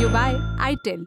you by ITEL.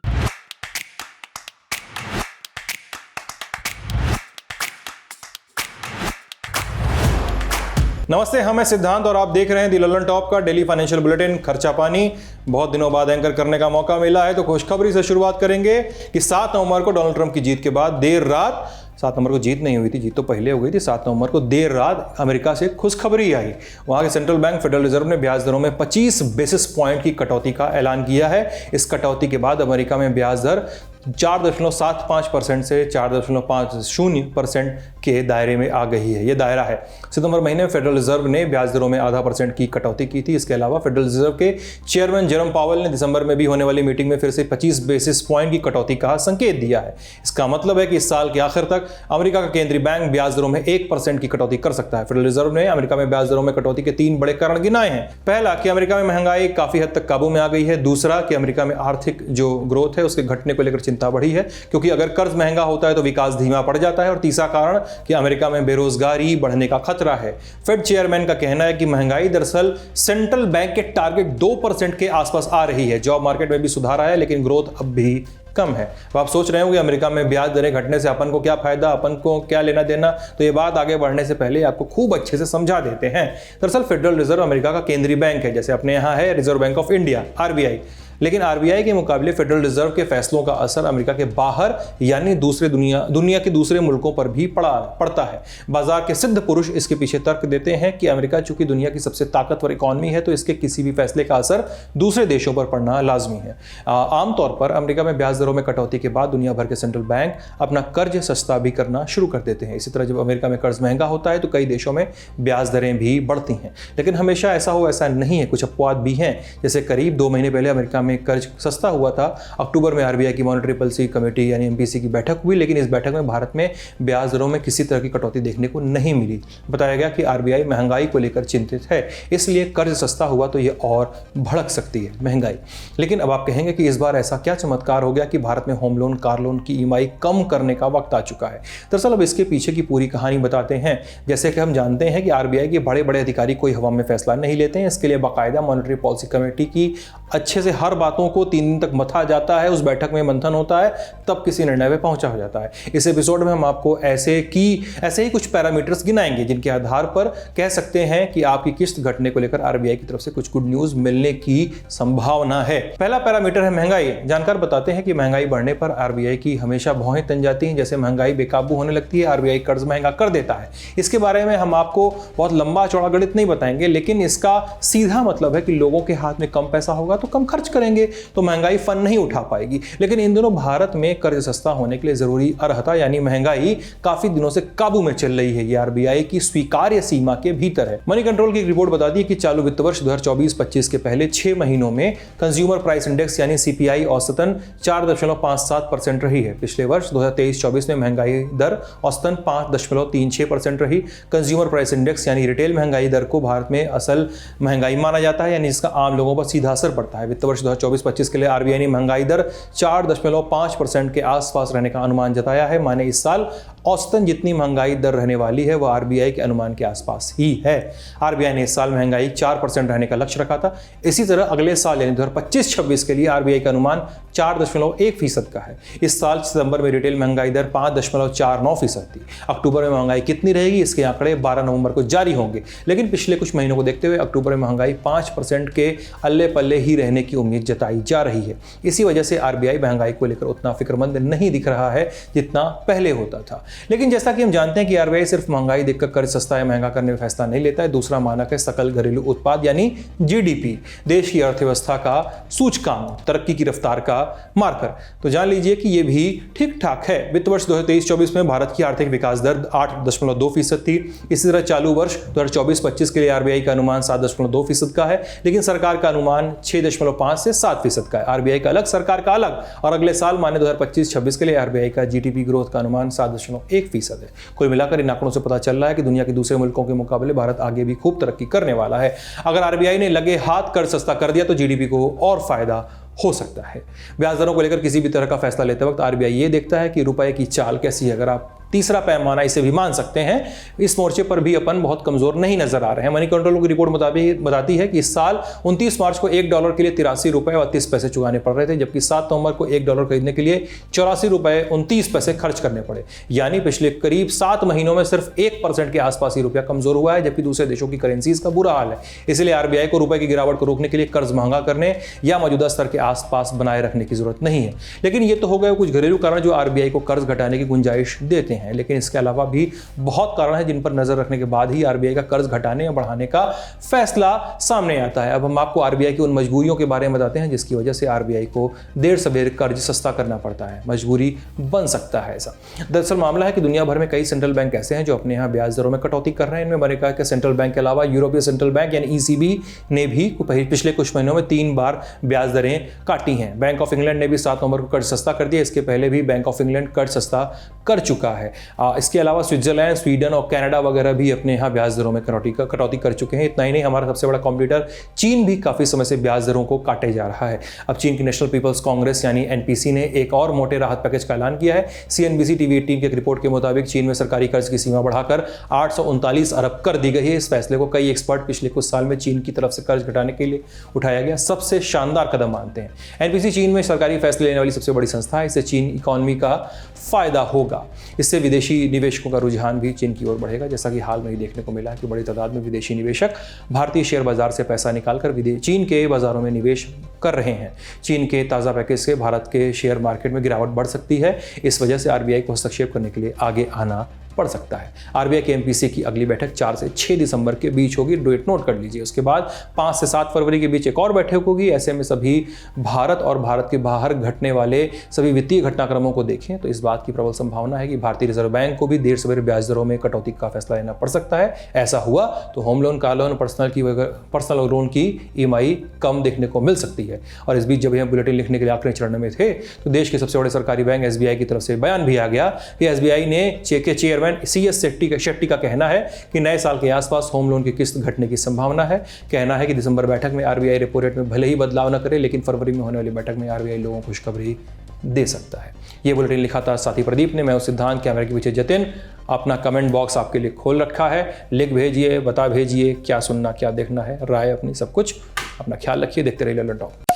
नमस्ते, हम हैं सिद्धांत और आप देख रहे हैं दी ललन टॉप का डेली फाइनेंशियल बुलेटिन खर्चा पानी। बहुत दिनों बाद एंकर करने का मौका मिला है तो खुशखबरी से शुरुआत करेंगे कि 7 नवंबर को डोनाल्ड ट्रंप की जीत के बाद देर रात 7 नवंबर को जीत नहीं हुई थी, जीत तो पहले हो गई थी। 7 नवंबर को देर रात अमेरिका से खुशखबरी आई। वहां के सेंट्रल बैंक फेडरल रिजर्व ने ब्याज दरों में 25 बेसिस पॉइंट की कटौती का ऐलान किया है। इस कटौती के बाद अमेरिका में ब्याज दर 4.75% से 4.50% के दायरे में आ गई है। यह दायरा है। सितंबर महीने में फेडरल रिजर्व ने ब्याज दरों में 0.5% की कटौती की थी। इसके अलावा फेडरल रिजर्व के चेयरमैन जेरोम पावेल ने दिसंबर में भी होने वाली मीटिंग में फिर से 25 बेसिस पॉइंट की कटौती का संकेत दिया है। इसका मतलब है कि इस साल के आखिर तक अमेरिका का केंद्रीय बैंक ब्याज दरों में 1% की कटौती कर सकता है। फेडरल रिजर्व ने अमेरिका में ब्याज दरों में कटौती के 3 बड़े कारण गिनाए हैं। पहला कि अमेरिका में महंगाई काफी हद तक काबू में आ गई है। दूसरा कि अमेरिका में आर्थिक जो ग्रोथ है उसके घटने को लेकर चिंता बढ़ी है, क्योंकि अगर कर्ज महंगा होता है तो विकास धीमा पड़ जाता है। और तीसरा कारण कि अमेरिका में बेरोजगारी बढ़ने का खतरा है। फेड चेयरमैन का कहना है कि महंगाई दरअसल सेंट्रल बैंक के टारगेट 2% के आसपास आ रही है। जॉब मार्केट में भी सुधार आया है, लेकिन ग्रोथ अब भी कम है। तो आप सोच रहे होंगे अमेरिका में ब्याज दरें घटने से अपन को क्या फायदा, अपन को क्या लेना देना। तो ये बात आगे बढ़ने से पहले आपको खूब अच्छे से समझा देते हैं। दरअसल फेडरल रिजर्व अमेरिका का केंद्रीय बैंक है, जैसे अपने यहाँ है reserve bank of India RBI। लेकिन RBI के मुकाबले फेडरल रिजर्व के फैसलों का असर अमेरिका के बाहर यानी दुनिया के दूसरे मुल्कों पर भी पड़ता है। बाजार के सिद्ध पुरुष इसके पीछे तर्क देते हैं कि अमेरिका चूंकि दुनिया की सबसे ताकतवर इकॉनमी है तो इसके किसी भी फैसले का असर दूसरे देशों पर पड़ना लाजमी है। आमतौर पर अमेरिका में ब्याज दरों में कटौती के बाद दुनिया भर के सेंट्रल बैंक अपना कर्ज सस्ता भी करना शुरू कर देते हैं। इसी तरह जब अमेरिका में कर्ज महंगा होता है तो कई देशों में ब्याज दरें भी बढ़ती हैं। लेकिन हमेशा ऐसा हो ऐसा नहीं है, कुछ अपवाद भी हैं। जैसे करीब 2 महीने पहले अमेरिका में कर्ज सस्ता हुआ था। अक्टूबर में RBI की मॉनेटरी पॉलिसी कमेटी यानी MPC की बैठक हुई, लेकिन इस बैठक में भारत में ब्याज दरों में किसी तरह की कटौती देखने को नहीं मिली। बताया गया कि RBI महंगाई को लेकर चिंतित है, इसलिए कर्ज सस्ता हुआ तो ये और भड़क सकती है महंगाई। लेकिन अब आप कहेंगे कि इस बार ऐसा क्या चमत्कार हो गया कि भारत में होम लोन, कार लोन की EMI कम करने का वक्त आ चुका है। दरअसल अब इसके पीछे की पूरी कहानी बताते हैं। जैसे कि हम जानते हैं कि RBI के बड़े बड़े अधिकारी कोई हवा में फैसला नहीं लेते हैं। इसके लिए बाकायदा मॉनेटरी पॉलिसी कमेटी की अच्छे से हर बातों को 3 दिन तक मथा जाता है। उस बैठक में मंथन होता है, तब किसी निर्णय में पहुंचा हो जाता है। इस एपिसोड में हम आपको ऐसे ही कुछ पैरामीटर्स गिनाएंगे जिनके आधार पर कह सकते हैं कि आपकी किस्त घटने को लेकर RBI की तरफ से कुछ गुड न्यूज मिलने की संभावना है। पहला पैरामीटर है महंगाई। जानकार बताते हैं कि महंगाई बढ़ने पर RBI की हमेशा भौहें तन जाती हैं। जैसे महंगाई बेकाबू होने लगती है, RBI कर्ज महंगा कर देता है। इसके बारे में हम आपको बहुत लंबा चौड़ा गणित नहीं बताएंगे, लेकिन इसका सीधा मतलब है कि लोगों के हाथ में कम पैसा होगा तो कम खर्च करेंगे, तो महंगाई फन नहीं उठा पाएगी। लेकिन इन दिनों भारत में कर्ज सस्ता होने के लिए जरूरी अर्हता यानी महंगाई काफी दिनों से काबू में चल रही है। ये RBI की स्वीकार्य सीमा के भीतर है। मनी कंट्रोल की एक रिपोर्ट बताती है कि चालू वित्त वर्ष 2024-25 के पहले 6 महीनों में कंज्यूमर प्राइस इंडेक्स यानी CPI औसतन 4.57% रही है। पिछले वर्ष 2023-24 में महंगाई दर औसतन 5.36% रही। कंज्यूमर प्राइस इंडेक्स यानी रिटेल महंगाई दर को भारत में असल महंगाई माना जाता है, यानी इसका आम लोगों पर सीधा असर पड़ता है। वित्त वर्ष 2024-25 के लिए RBI ने महंगाई दर 4.5% के आसपास रहने का अनुमान जताया है। माने इस साल औसतन जितनी महंगाई दर रहने वाली है वह RBI के अनुमान के आसपास ही है। RBI ने इस साल महंगाई 4% रहने का लक्ष्य रखा था। इसी तरह अगले साल यानी 2025-26 के लिए RBI का अनुमान 4.1% का है। इस साल सितंबर में रिटेल महंगाई दर 5.49% थी। अक्टूबर में महंगाई कितनी रहेगी इसके आंकड़े 12 नवंबर को जारी होंगे, लेकिन पिछले कुछ महीनों को देखते हुए अक्टूबर में महंगाई 5% के अल्ले पल्ले ही रहने की उम्मीद जताई जा रही है। इसी वजह से RBI महंगाई को लेकर उतना फिक्रमंद नहीं दिख रहा है जितना पहले होता था। लेकिन जैसा कि हम जानते हैं कि RBI सिर्फ महंगाई देखकर कर्ज सस्ता या महंगा करने में फैसला नहीं लेता है। दूसरा मानक है सकल घरेलू उत्पाद यानी GDP, देश की अर्थव्यवस्था का सूचकांक, तरक्की की रफ्तार का मार्कर। तो जान लीजिए कि यह भी ठीक ठाक है। वित्त वर्ष 2023-24 में भारत की आर्थिक विकास दर 8.2% थी। इसी तरह चालू वर्ष 2024-25 के लिए RBI का अनुमान 7.2% का है, लेकिन सरकार का अनुमान 6.5 से 7% का है। RBI का अलग, सरकार का अलग। और अगले साल माने 2025-26 के लिए RBI का GDP ग्रोथ का अनुमान 7.1% है। कुल मिलाकर इन आंकड़ों से पता चल रहा है कि दुनिया के दूसरे मुल्कों के मुकाबले भारत आगे भी खूब तरक्की करने वाला है। अगर RBI ने लगे हाथ कर्ज सस्ता कर दिया तो GDP को और फायदा हो सकता है। ब्याज दरों को लेकर किसी भी तरह का फैसला लेते वक्त RBI ये देखता है कि रुपए की चाल कैसी है। अगर आप तीसरा पैमाना इसे भी मान सकते हैं। इस मोर्चे पर भी अपन बहुत कमजोर नहीं नजर आ रहे हैं। मनी कंट्रोल की रिपोर्ट मुताबिक बताती है कि इस साल 29 मार्च को $1 के लिए 83 रुपए और 30 पैसे चुकाने पड़ रहे थे, जबकि 7 नवंबर को $1 खरीदने के लिए 84 रुपए 29 पैसे खर्च करने पड़े। यानी पिछले करीब 7 महीनों में सिर्फ 1% के आसपास ही रुपया कमजोर हुआ है, जबकि दूसरे देशों की करेंसीज का बुरा हाल है। इसलिए आरबीआई को रुपए की गिरावट को रोकने के लिए कर्ज महंगा करने या मौजूदा स्तर के आसपास बनाए रखने की जरूरत नहीं है। लेकिन ये तो हो गए कुछ घरेलू कारण जो आरबीआई को कर्ज घटाने की गुंजाइश देते हैं, लेकिन इसके अलावा भी बहुत कारण है जिन पर नजर रखने के बाद ही आरबीआई का कर्ज घटाने या बढ़ाने का फैसला सामने आता है। अब हम आपको आरबीआई की उन मजबूरियों के बारे में बताते हैं जिसकी वजह से आरबीआई को देर सवेर कर्ज सस्ता करना पड़ता है। मजबूरी बन सकता है ऐसा। दरअसल मामला है कि दुनिया भर में कई सेंट्रल बैंक ऐसे हैं जो अपने यहाँ ब्याज दरों में कटौती कर रहे हैं। इनमें अमेरिका के सेंट्रल बैंक के अलावा यूरोपीय सेंट्रल बैंक यानी ईसीबी ने भी पिछले कुछ महीनों में 3 बार ब्याज दरें काटी हैं। बैंक ऑफ इंग्लैंड ने भी 7 नवंबर को कर्ज सस्ता कर दिया। इसके पहले भी बैंक ऑफ इंग्लैंड कर्ज सस्ता कर चुका है। इसके अलावा स्विट्जरलैंड, स्वीडन और कनाडा वगैरह भी अपने यहाँ ब्याज दरों में कटौती कर चुके हैं। इतना ही नहीं, हमारा सबसे बड़ा कॉम्पिटिटर चीन भी काफी समय से ब्याज दरों को काटे जा रहा है। अब चीन की नेशनल पीपल्स कांग्रेस यानी एनपीसी ने एक और मोटे राहत पैकेज का ऐलान किया है। सीएनबीसी टीवी 18 की एक रिपोर्ट के मुताबिक चीन में सरकारी कर्ज की सीमा बढ़ाकर 839 अरब कर दी गई है। इस फैसले को कई एक्सपर्ट पिछले कुछ साल में चीन की तरफ से कर्ज घटाने के लिए उठाया गया सबसे शानदार कदम मानते हैं। एनपीसी चीन में सरकारी फैसले लेने वाली सबसे बड़ी संस्था है। इससे चीन इकोनॉमी का फायदा होगा। इससे विदेशी निवेशकों का रुझान भी चीन की ओर बढ़ेगा। जैसा कि हाल में ही देखने को मिला है कि बड़ी तादाद में विदेशी निवेशक भारतीय शेयर बाजार से पैसा निकालकर चीन के बाजारों में निवेश कर रहे हैं। चीन के ताज़ा पैकेज से भारत के शेयर मार्केट में गिरावट बढ़ सकती है। इस वजह से आरबीआई को हस्तक्षेप करने के लिए आगे आना पड़ सकता है। आरबीआई के एमपीसी की अगली बैठक 4 से 6 दिसंबर के बीच होगी। डेट नोट कर लीजिए। उसके बाद 5 से 7 फरवरी के बीच एक और बैठक होगी। ऐसे में सभी भारत और भारत के बाहर घटने वाले सभी वित्तीय घटनाक्रमों को देखें तो इस बात की प्रबल संभावना है कि भारतीय रिजर्व बैंक को भी देर सवेर ब्याज दरों में कटौती का फैसला लेना पड़ सकता है। ऐसा हुआ तो home loan, car loan, personal loan की ईएमआई कम देखने को मिल सकती है। और इस बीच जब हम बुलेटिन लिखने के लिए आखिरी चरण में थे तो देश के सबसे बड़े सरकारी बैंक एसबीआई की तरफ से बयान भी आ गया कि एसबीआई ने चेयरमैन सीएस शेट्टी का कहना है कि नए साल के आसपास होम लोन की किस्त घटने की संभावना है। कहना है कि दिसंबर बैठक में आरबीआई रेपो रेट में भले ही बदलाव न करे, लेकिन फरवरी में होने वाली बैठक में आरबीआई लोगों को खुशखबरी दे सकता है। ये बुलेटिन लिखा था साथी प्रदीप ने। मैं उस सिद्धांत, कैमरे के पीछे जतिन। अपना कमेंट बॉक्स आपके लिए खोल रखा है। लिख भेजिए, बता भेजिए क्या सुनना क्या देखना है, राय अपनी सब कुछ। अपना ख्याल रखिए। देखते रहिए लल्लन टॉप।